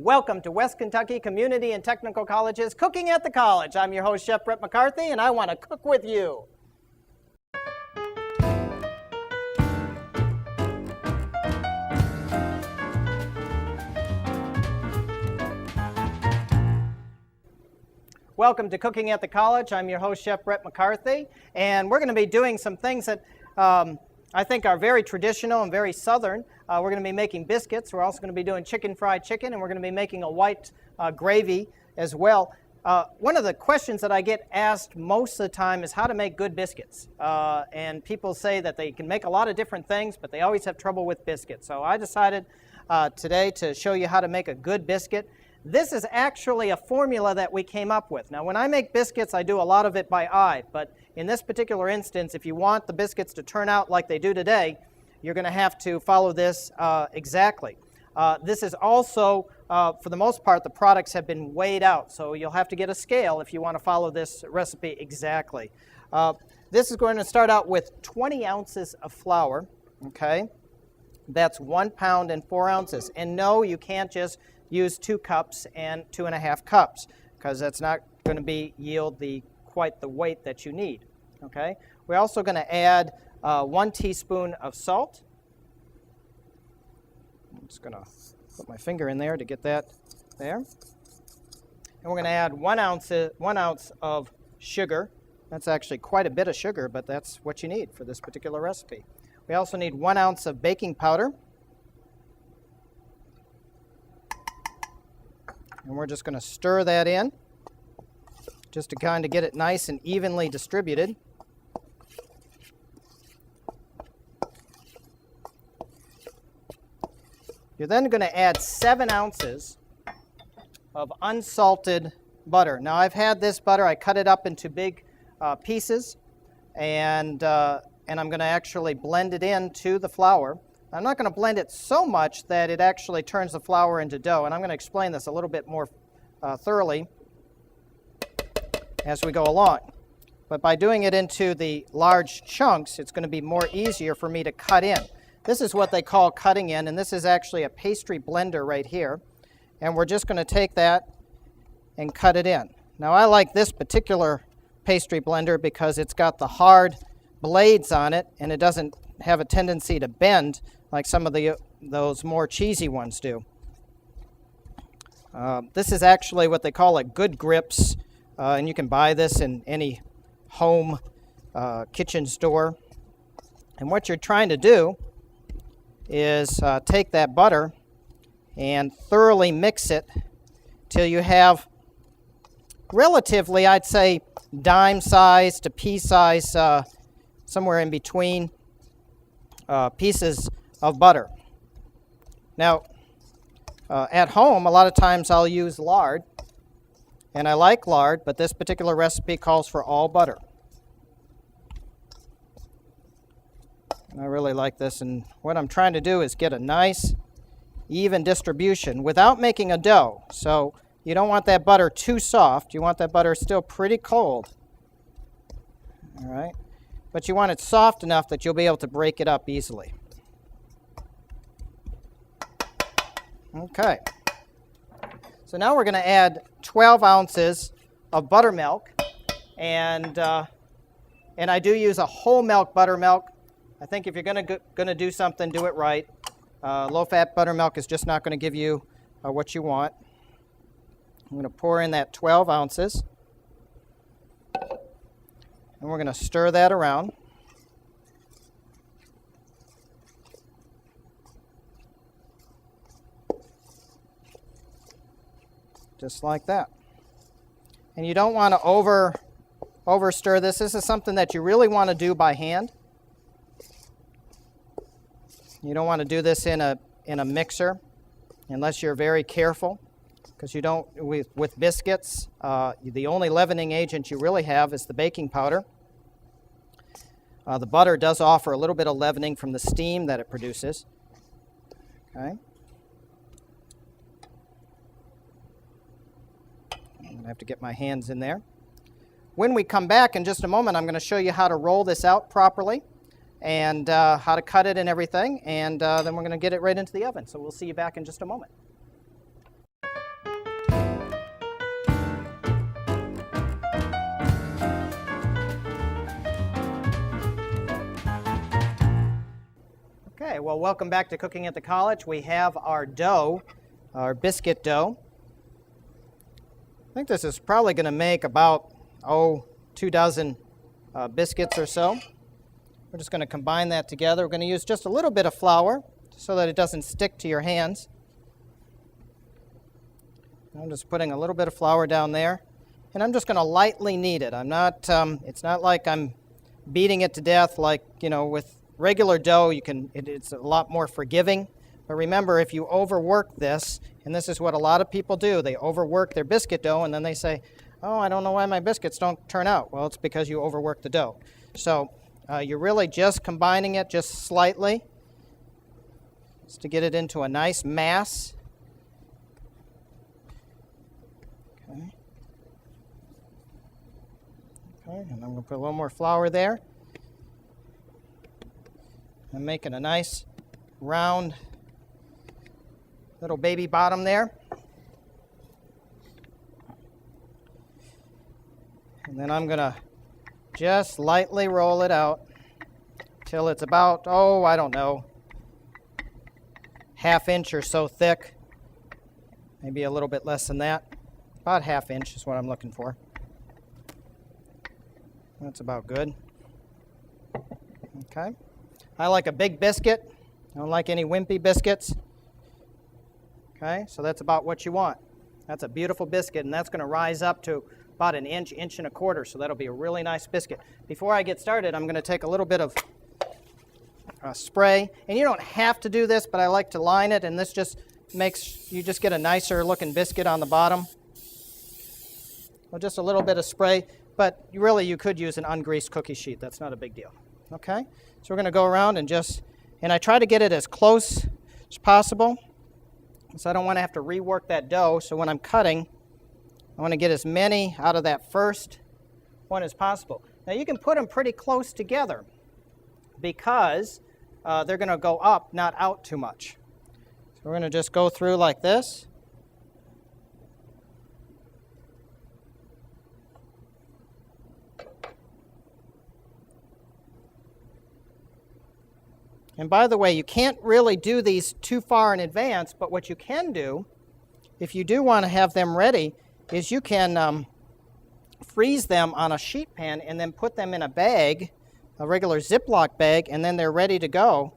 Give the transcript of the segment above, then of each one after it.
Welcome to West Kentucky Community and Technical College's Cooking at the College. I'm your host, Chef Brett McCarthy, and I want to cook with you. Welcome to Cooking at the College. I'm your host, Chef Brett McCarthy, and we're going to be doing some things that I think are very traditional and very southern. We're going to be making biscuits. We're also going to be doing fried chicken, and we're going to be making a white gravy as well. One of the questions that I get asked most of the time is how to make good biscuits. And people say that they can make a lot of different things, but they always have trouble with biscuits. So I decided today to show you how to make a good biscuit. This is actually a formula that we came up with. Now, when I make biscuits, I do a lot of it by eye, but in this particular instance, if you want the biscuits to turn out like they do today, you're going to have to follow this exactly. This is also, for the most part, the products have been weighed out, so you'll have to get a scale if you want to follow this recipe exactly. This is going to start out with 20 ounces of flour, okay? That's 1 pound and 4 ounces. And no, you can't just use 2 cups and 2.5 cups, because that's not going to yield quite the weight that you need. Okay. We're also going to add 1 teaspoon of salt. I'm just going to put my finger in there to get that there. And we're going to add 1 ounce of sugar. That's actually quite a bit of sugar, but that's what you need for this particular recipe. We also need 1 ounce of baking powder. And we're just going to stir that in just to kind of get it nice and evenly distributed. You're then going to add 7 ounces of unsalted butter. Now, I've had this butter. I cut it up into big pieces, and I'm going to actually blend it into the flour. I'm not going to blend it so much that it actually turns the flour into dough, and I'm going to explain this a little bit more thoroughly as we go along. But by doing it into the large chunks, it's going to be more easier for me to cut in. This is what they call cutting in, and this is actually a pastry blender right here. And we're just going to take that and cut it in. Now, I like this particular pastry blender because it's got the hard blades on it, and it doesn't have a tendency to bend like some of those more cheesy ones do. This is actually what they call a good grips, and you can buy this in any home kitchen store. And what you're trying to do is take that butter and thoroughly mix it till you have relatively, I'd say, dime size to pea size, somewhere in between pieces of butter. Now, at home, a lot of times I'll use lard, and I like lard, but this particular recipe calls for all butter. And I really like this, and what I'm trying to do is get a nice, even distribution without making a dough. So you don't want that butter too soft. You want that butter still pretty cold. All right? But you want it soft enough that you'll be able to break it up easily. Okay. So now we're going to add 12 ounces of buttermilk, and I do use a whole milk buttermilk. I think if you're going to do something, do it right. Low-fat buttermilk is just not going to give you what you want. I'm going to pour in that 12 ounces. And we're going to stir that around. Just like that. And you don't want to over stir this. This is something that you really want to do by hand. You don't want to do this in a mixer unless you're very careful, because you don't, with biscuits, the only leavening agent you really have is the baking powder. The butter does offer a little bit of leavening from the steam that it produces. Okay. I'm going to have to get my hands in there. When we come back in just a moment, I'm going to show you how to roll this out properly and how to cut it and everything, and then we're going to get it right into the oven. So we'll see you back in just a moment. well, welcome back to Cooking at the College. We have our dough, our biscuit dough. I think this is probably going to make about, 2 dozen biscuits or so. We're just going to combine that together. We're going to use just a little bit of flour so that it doesn't stick to your hands. I'm just putting a little bit of flour down there, and I'm just going to lightly knead it. I'm not. It's not like I'm beating it to death like, with regular dough. It's a lot more forgiving. But remember, if you overwork this, and this is what a lot of people do, they overwork their biscuit dough, and then they say, "Oh, I don't know why my biscuits don't turn out." Well, it's because you overwork the dough. So you're really just combining it just slightly, just to get it into a nice mass. Okay, and I'm going to put a little more flour there. I'm making a nice round little baby bottom there. And then I'm going to just lightly roll it out till it's about, I don't know, ½ inch or so thick. Maybe a little bit less than that. About ½ inch is what I'm looking for. That's about good. Okay. I like a big biscuit. I don't like any wimpy biscuits. Okay, so that's about what you want. That's a beautiful biscuit, and that's going to rise up to about an inch, inch and a quarter, so that'll be a really nice biscuit. Before I get started, I'm going to take a little bit of spray, and you don't have to do this, but I like to line it, and this just makes you just get a nicer looking biscuit on the bottom. Well, just a little bit of spray, but you could use an ungreased cookie sheet. That's not a big deal. Okay, so we're going to go around and I try to get it as close as possible, so I don't want to have to rework that dough. So when I'm cutting, I want to get as many out of that first one as possible. Now you can put them pretty close together because they're going to go up, not out too much. So we're going to just go through like this. And by the way, you can't really do these too far in advance, but what you can do, if you do want to have them ready, is you can freeze them on a sheet pan and then put them in a bag, a regular Ziploc bag, and then they're ready to go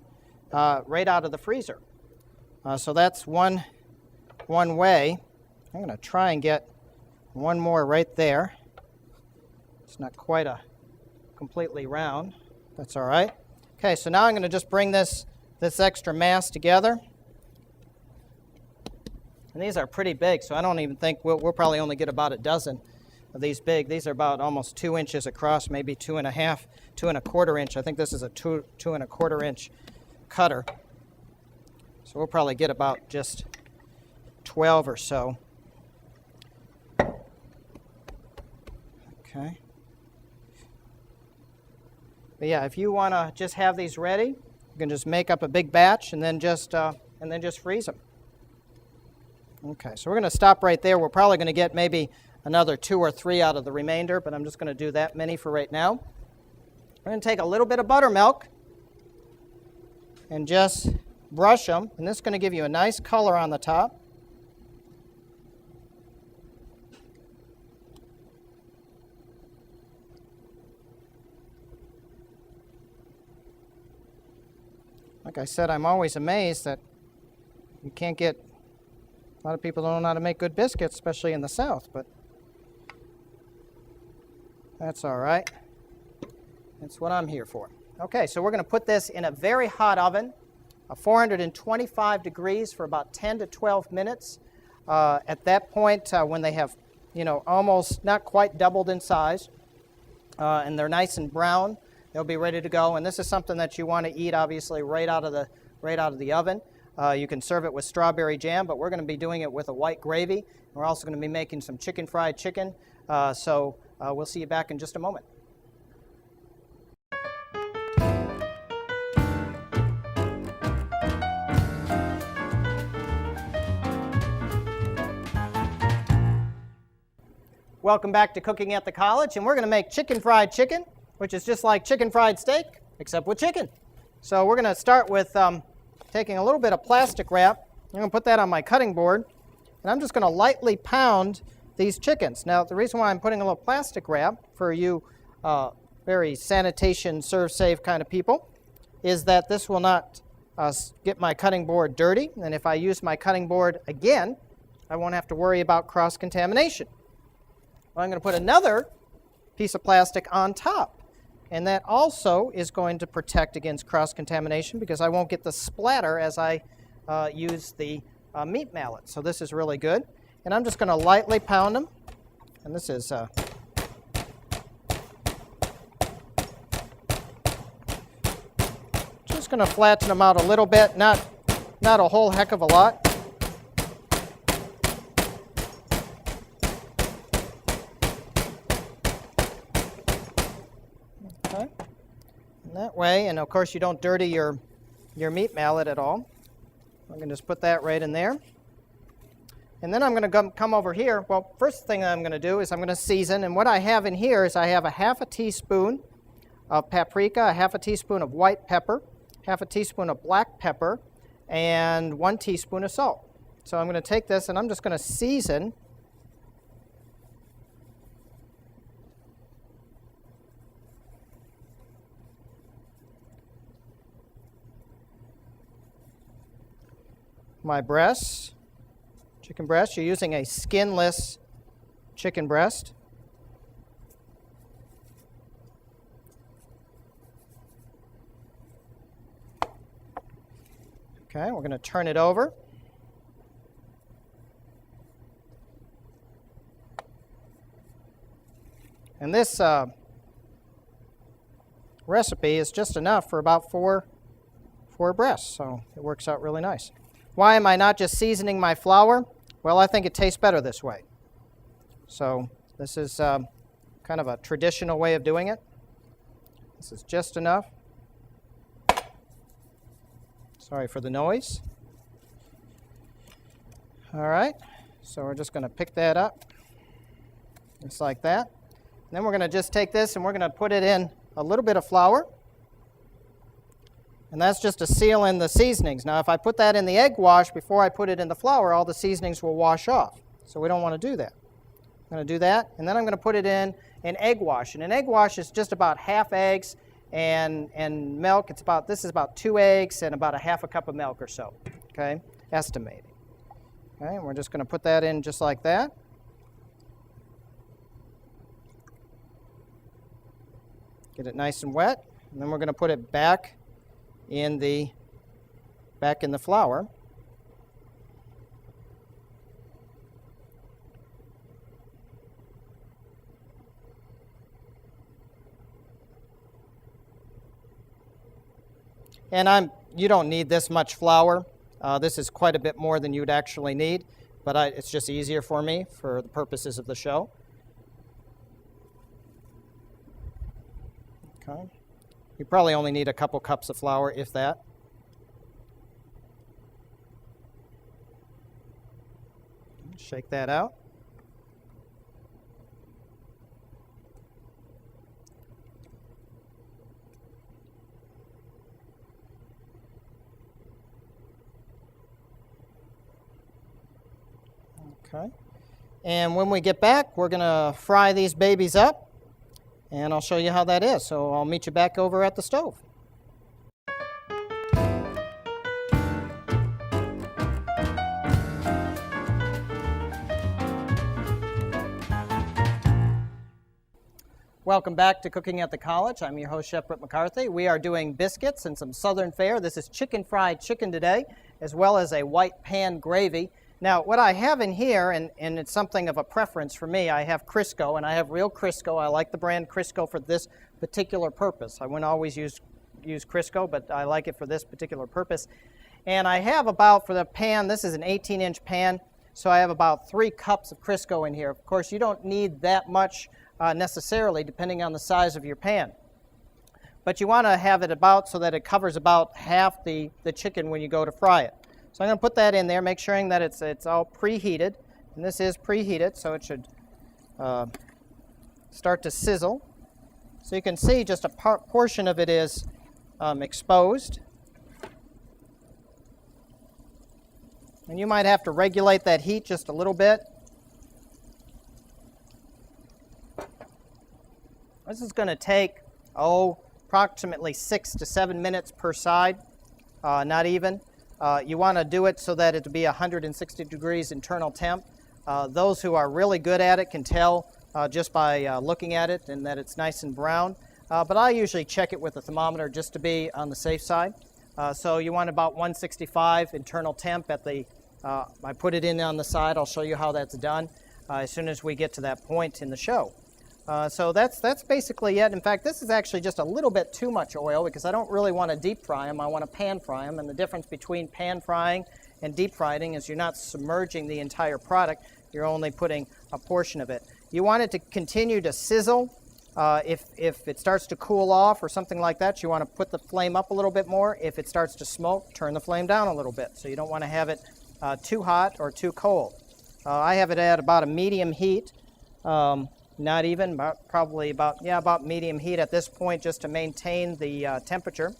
right out of the freezer. So that's one way. I'm going to try and get one more right there. It's not quite completely round. That's all right. Okay, so now I'm going to just bring this extra mass together. And these are pretty big, so I don't even think we'll probably only get about a dozen of these big. These are about almost 2 inches across, maybe 2.5, 2.25 inch. I think this is a 2.25 inch cutter. So we'll probably get about just 12 or so. Okay. But yeah, if you want to just have these ready, you can just make up a big batch and then just freeze them. Okay, so we're going to stop right there. We're probably going to get maybe another 2 or 3 out of the remainder, but I'm just going to do that many for right now. We're going to take a little bit of buttermilk and just brush them, and this is going to give you a nice color on the top. Like I said, I'm always amazed that you can't get, a lot of people don't know how to make good biscuits, especially in the South, but that's all right. That's what I'm here for. Okay, so we're going to put this in a very hot oven, 425 degrees for about 10 to 12 minutes. At that point, when they have, almost not quite doubled in size, and they're nice and brown, they'll be ready to go, and this is something that you want to eat, obviously, right out of the oven. You can serve it with strawberry jam, but we're going to be doing it with a white gravy. We're also going to be making some fried chicken. So we'll see you back in just a moment. Welcome back to Cooking at the College, and we're going to make fried chicken, which is just like chicken fried steak, except with chicken. So we're going to start with taking a little bit of plastic wrap. I'm going to put that on my cutting board, and I'm just going to lightly pound these chickens. Now, the reason why I'm putting a little plastic wrap for you very sanitation, serve safe kind of people is that this will not get my cutting board dirty, and if I use my cutting board again, I won't have to worry about cross-contamination. Well, I'm going to put another piece of plastic on top, and that also is going to protect against cross-contamination because I won't get the splatter as I use the meat mallet. So this is really good. And I'm just going to lightly pound them, and this is just going to flatten them out a little bit, not a whole heck of a lot. Okay. And that way, and of course you don't dirty your meat mallet at all. I'm going to just put that right in there. And then I'm going to come over here. Well, first thing I'm going to do is I'm going to season. And what I have in here is I have a half a teaspoon of paprika, a half a teaspoon of white pepper, half a teaspoon of black pepper, and 1 teaspoon of salt. So I'm going to take this and I'm just going to season my breasts. Chicken breast. You're using a skinless chicken breast. Okay, we're going to turn it over. And this recipe is just enough for about four breasts, so it works out really nice. Why am I not just seasoning my flour? Well, I think it tastes better this way. So this is kind of a traditional way of doing it. This is just enough. Sorry for the noise. All right, so we're just going to pick that up, just like that. And then we're going to just take this and we're going to put it in a little bit of flour. And that's just to seal in the seasonings. Now, if I put that in the egg wash before I put it in the flour, all the seasonings will wash off. So we don't want to do that. I'm going to do that, and then I'm going to put it in an egg wash. And an egg wash is just about half eggs and milk. This is about 2 eggs and about a half a cup of milk or so, okay, estimated. Okay, and we're just going to put that in just like that. Get it nice and wet, and then we're going to put it back in the flour. And you don't need this much flour. This is quite a bit more than you'd actually need, but it's just easier for me for the purposes of the show. Okay. You probably only need a couple cups of flour, if that. Shake that out. Okay. And when we get back, we're going to fry these babies up. And I'll show you how that is. So I'll meet you back over at the stove. Welcome back to Cooking at the College. I'm your host, Chef Brett McCarthy. We are doing biscuits and some southern fare. This is chicken fried chicken today, as well as a white pan gravy. Now, what I have in here, and it's something of a preference for me, I have Crisco, and I have real Crisco. I like the brand Crisco for this particular purpose. I wouldn't always use Crisco, but I like it for this particular purpose. And I have about, for the pan, this is an 18-inch pan, so I have about 3 cups of Crisco in here. Of course, you don't need that much necessarily, depending on the size of your pan. But you want to have it about so that it covers about half the chicken when you go to fry it. So I'm going to put that in there, make sure that it's all preheated. And this is preheated, so it should start to sizzle. So you can see just a portion of it is exposed. And you might have to regulate that heat just a little bit. This is going to take, approximately 6 to 7 minutes per side, not even. You want to do it so that it will be 160 degrees internal temp. Those who are really good at it can tell just by looking at it and that it's nice and brown. But I usually check it with a thermometer just to be on the safe side. So you want about 165 internal temp at the, I put it in on the side. I'll show you how that's done as soon as we get to that point in the show. So that's basically it. In fact, this is actually just a little bit too much oil because I don't really want to deep fry them. I want to pan fry them. And the difference between pan frying and deep frying is you're not submerging the entire product. You're only putting a portion of it. You want it to continue to sizzle. If it starts to cool off or something like that, you want to put the flame up a little bit more. If it starts to smoke, turn the flame down a little bit. So you don't want to have it too hot or too cold. I have it at about a medium heat. Not even, probably about medium heat at this point just to maintain the temperature.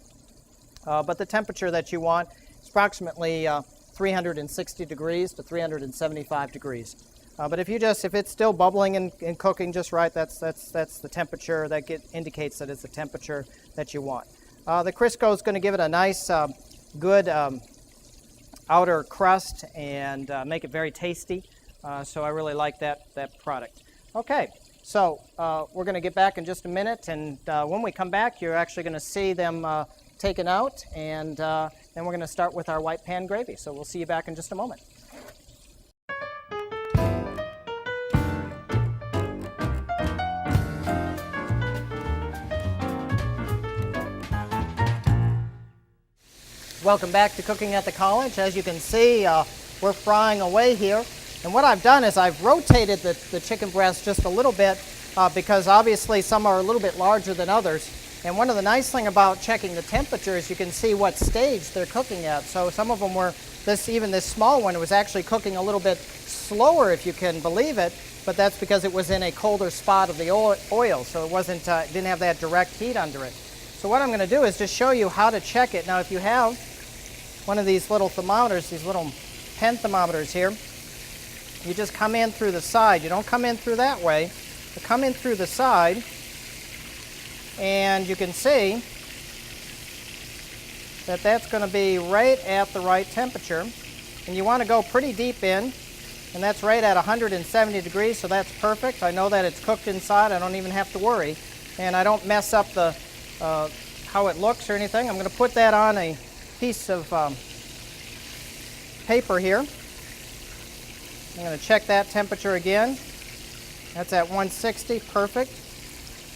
But the temperature that you want is approximately 360 degrees to 375 degrees. But if it's still bubbling and cooking just right, that's the temperature that indicates that it's the temperature that you want. The Crisco is going to give it a nice, good outer crust and make it very tasty. So I really like that product. Okay. So we're going to get back in just a minute, and when we come back, you're actually going to see them taken out, and then we're going to start with our white pan gravy. So we'll see you back in just a moment. Welcome back to Cooking at the College. As you can see, we're frying away here. And what I've done is I've rotated the chicken breast just a little bit because obviously some are a little bit larger than others. And one of the nice things about checking the temperature is you can see what stage they're cooking at. So some of them were, even this small one was actually cooking a little bit slower, if you can believe it, but that's because it was in a colder spot of the oil, so it didn't have that direct heat under it. So what I'm going to do is just show you how to check it. Now if you have one of these little thermometers, these little pen thermometers here, you just come in through the side. You don't come in through that way. You come in through the side, and you can see that that's going to be right at the right temperature. And you want to go pretty deep in, and that's right at 170 degrees, so that's perfect. I know that it's cooked inside. I don't even have to worry. And I don't mess up the how it looks or anything. I'm going to put that on a piece of paper here. I'm going to check that temperature again. That's at 160, perfect.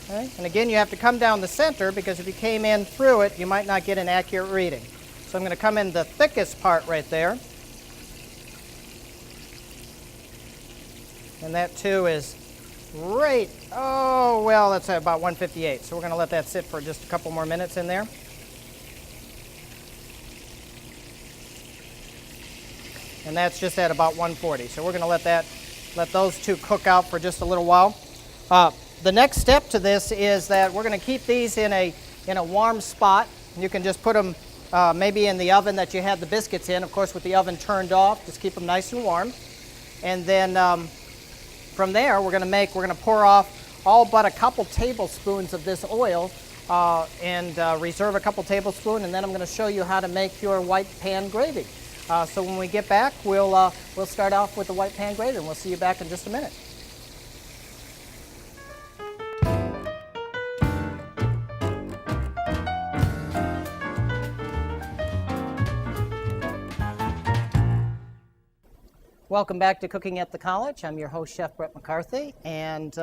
Okay. And again, you have to come down the center because if you came in through it, you might not get an accurate reading. So I'm going to come in the thickest part right there. And that too is right, that's about 158. So we're going to let that sit for just a couple more minutes in there. And that's just at about 140. So we're going to let those two cook out for just a little while. The next step to this is that we're going to keep these in a warm spot. You can just put them maybe in the oven that you have the biscuits in, of course with the oven turned off. Just keep them nice and warm. And then from there we're going to pour off all but a couple tablespoons of this oil and reserve a couple tablespoons, and then I'm going to show you how to make your white pan gravy. So when we get back, we'll start off with the white pan gravy, and we'll see you back in just a minute. Welcome back to Cooking at the College. I'm your host, Chef Brett McCarthy, and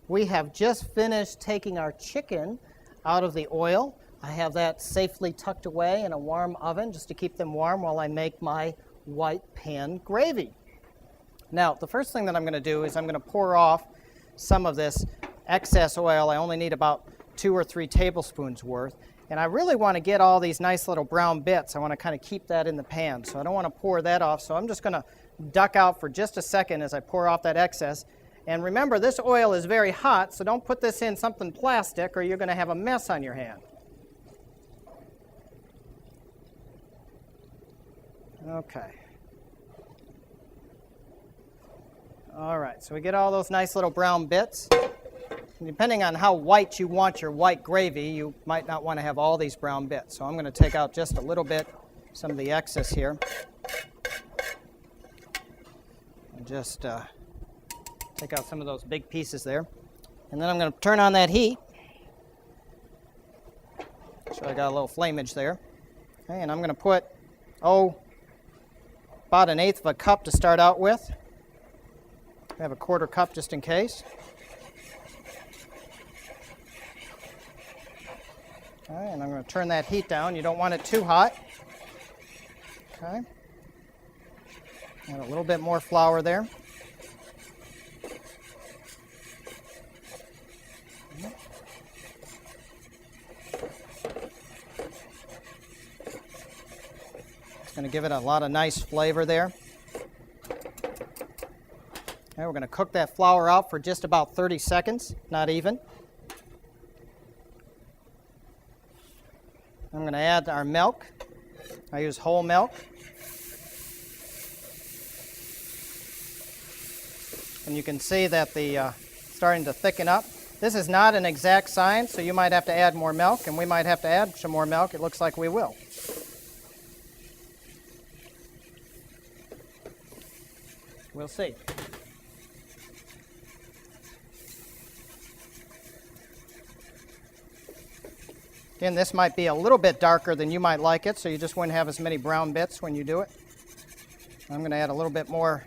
we have just finished taking our chicken out of the oil. I have that safely tucked away in a warm oven just to keep them warm while I make my white pan gravy. Now, the first thing that I'm going to do is I'm going to pour off some of this excess oil. I only need about 2 or 3 tablespoons worth. And I really want to get all these nice little brown bits. I want to kind of keep that in the pan. So I don't want to pour that off. So I'm just going to duck out for just a second as I pour off that excess. And remember, this oil is very hot, so don't put this in something plastic or you're going to have a mess on your hand. Okay. All right, so we get all those nice little brown bits. And depending on how white you want your white gravy, you might not want to have all these brown bits. So I'm going to take out just a little bit, some of the excess here. And just take out some of those big pieces there. And then I'm going to turn on that heat. So I got a little flameage there. Okay, and I'm going to put, about 1/8 of a cup to start out with. I have a 1/4 cup just in case. Okay, and I'm going to turn that heat down. You don't want it too hot. Okay. Add a little bit more flour there. It's going to give it a lot of nice flavor there. Okay, we're going to cook that flour out for just about 30 seconds, not even. I'm going to add our milk. I use whole milk. And you can see that the starting to thicken up. This is not an exact science, so you might have to add more milk, and we might have to add some more milk. It looks like we will. We'll see. Again, this might be a little bit darker than you might like it, so you just wouldn't have as many brown bits when you do it. I'm going to add a little bit more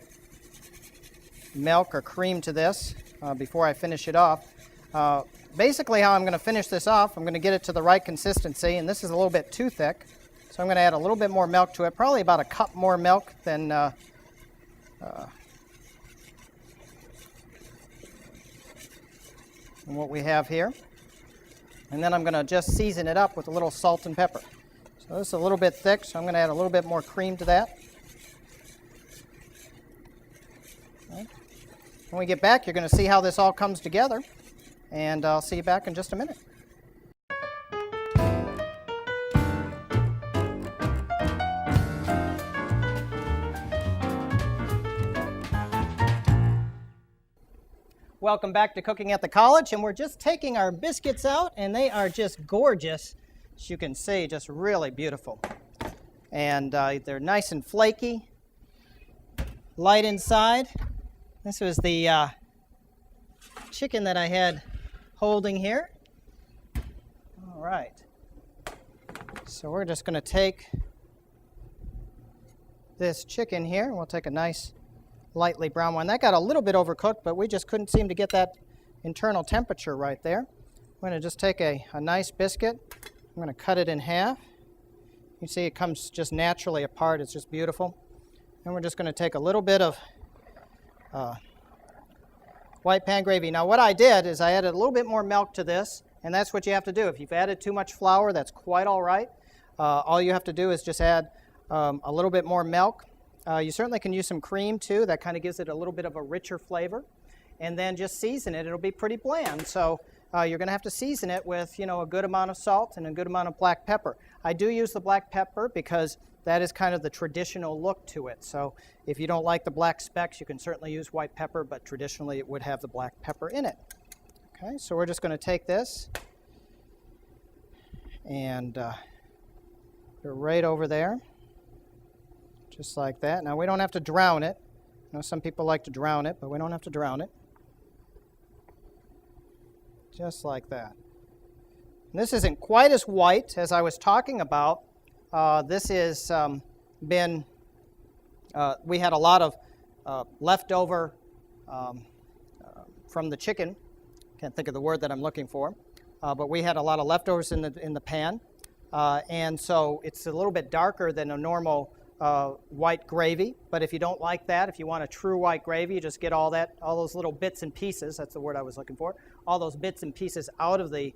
milk or cream to this before I finish it off. Basically, how I'm going to finish this off, I'm going to get it to the right consistency, and this is a little bit too thick, so I'm going to add a little bit more milk to it, probably about 1 cup more milk than what we have here. And then I'm going to just season it up with a little salt and pepper. So this is a little bit thick, so I'm going to add a little bit more cream to that. Okay. When we get back, you're going to see how this all comes together, and I'll see you back in just a minute. Welcome back to Cooking at the College, and we're just taking our biscuits out, and they are just gorgeous. As you can see, just really beautiful. And they're nice and flaky, light inside. This was the chicken that I had holding here. All right. So we're just going to take this chicken here, and we'll take a nice lightly brown one. That got a little bit overcooked, but we just couldn't seem to get that internal temperature right there. I'm going to just take a nice biscuit. I'm going to cut it in half. You can see it comes just naturally apart. It's just beautiful. And we're just going to take a little bit of white pan gravy. Now what I did is I added a little bit more milk to this, and that's what you have to do. If you've added too much flour, that's quite all right. All you have to do is just add a little bit more milk. You certainly can use some cream too. That kind of gives it a little bit of a richer flavor. And then just season it. It'll be pretty bland. So you're going to have to season it with, a good amount of salt and a good amount of black pepper. I do use the black pepper because that is kind of the traditional look to it. So if you don't like the black specks, you can certainly use white pepper, but traditionally it would have the black pepper in it. Okay, so we're just going to take this and put it right over there. Just like that. Now we don't have to drown it. I know some people like to drown it, but we don't have to drown it. Just like that. And this isn't quite as white as I was talking about. This is we had a lot of leftover from the chicken. Can't think of the word that I'm looking for. But we had a lot of leftovers in the pan. And so it's a little bit darker than a normal white gravy, but if you don't like that, if you want a true white gravy, you just get all those little bits and pieces, that's the word I was looking for, all those bits and pieces out of the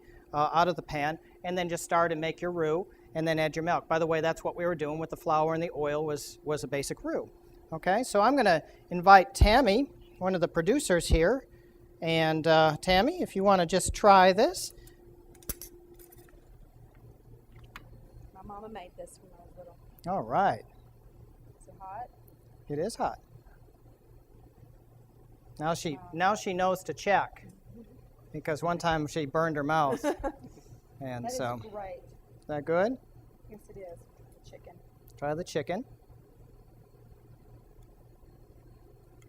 pan, and then just start and make your roux, and then add your milk. By the way, that's what we were doing with the flour and the oil was a basic roux. Okay, so I'm going to invite Tammy, one of the producers here, and Tammy, if you want to just try this. My mama made this when I was little. All right. Is it hot? It is hot. Now she knows to check, because one time she burned her mouth. And That so, is great. is that good? Yes, it is. Chicken. Try the chicken.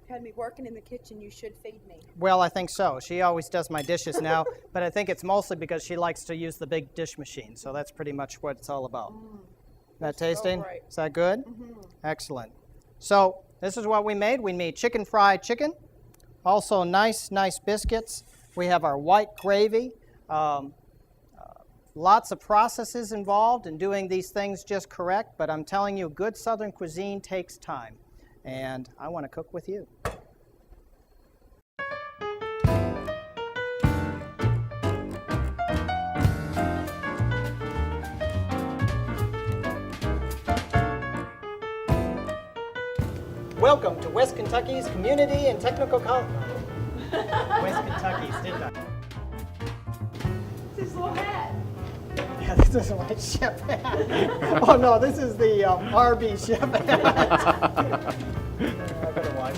Had me working in the kitchen. You should feed me. Well, I think so. She always does my dishes now, but I think it's mostly because she likes to use the big dish machine. So that's pretty much what it's all about. That tasting? great. Is that good? Excellent. So this is what we made. We made chicken fried chicken. Also nice biscuits. We have our white gravy. Lots of processes involved in doing these things just correct, but I'm telling you, good Southern cuisine takes time. And I want to cook with you. Welcome to West Kentucky's Community and Technical College. West Kentucky's, didn't I? This is little hat. Yeah, this is my chef hat. Oh no, this is the RB chef hat. I better watch.